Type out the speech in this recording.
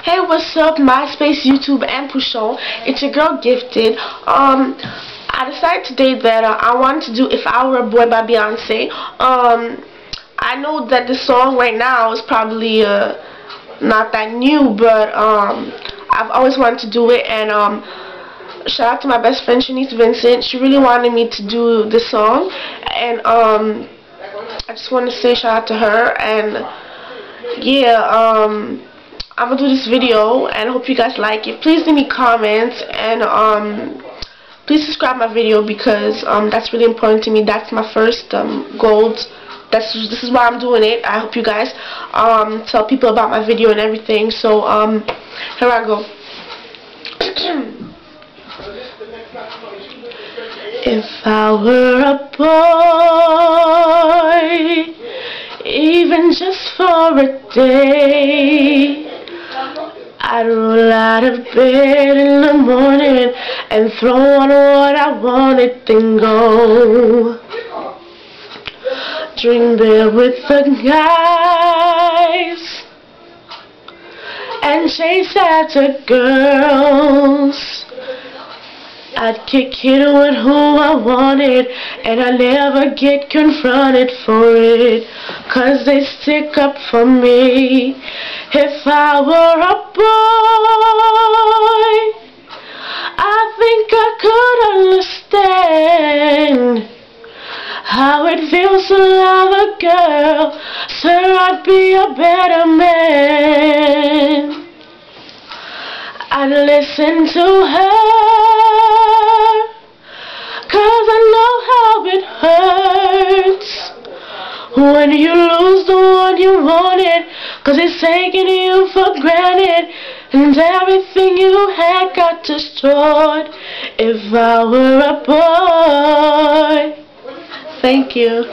Hey, what's up, MySpace, YouTube, and Pushon? It's your girl, Gifted. I decided today that I wanted to do If I Were a Boy by Beyonce. I know that the song right now is probably not that new, but I've always wanted to do it, and shout out to my best friend, Shanice Vincent. She really wanted me to do this song, and I just want to say shout out to her, and yeah, I'm gonna do this video and I hope you guys like it. Please leave me comments, and please subscribe my video because that's really important to me. That's my first goal. This is why I'm doing it. I hope you guys tell people about my video and everything. So here I go. If I were a boy, even just for a day, I'd roll out of bed in the morning and throw on what I wanted, then go drink beer with the guys and chase after girls. I'd kick it with who I wanted, and I never get confronted for it, 'cause they stick up for me. If I were a boy, I think I could understand how it feels to love a girl. Sir, I'd be a better man. I'd listen to her, 'cause I know how it hurts when you lose the one you wanted, 'cause it's taking you for granted and everything you had got destroyed. If I were a boy. Thank you.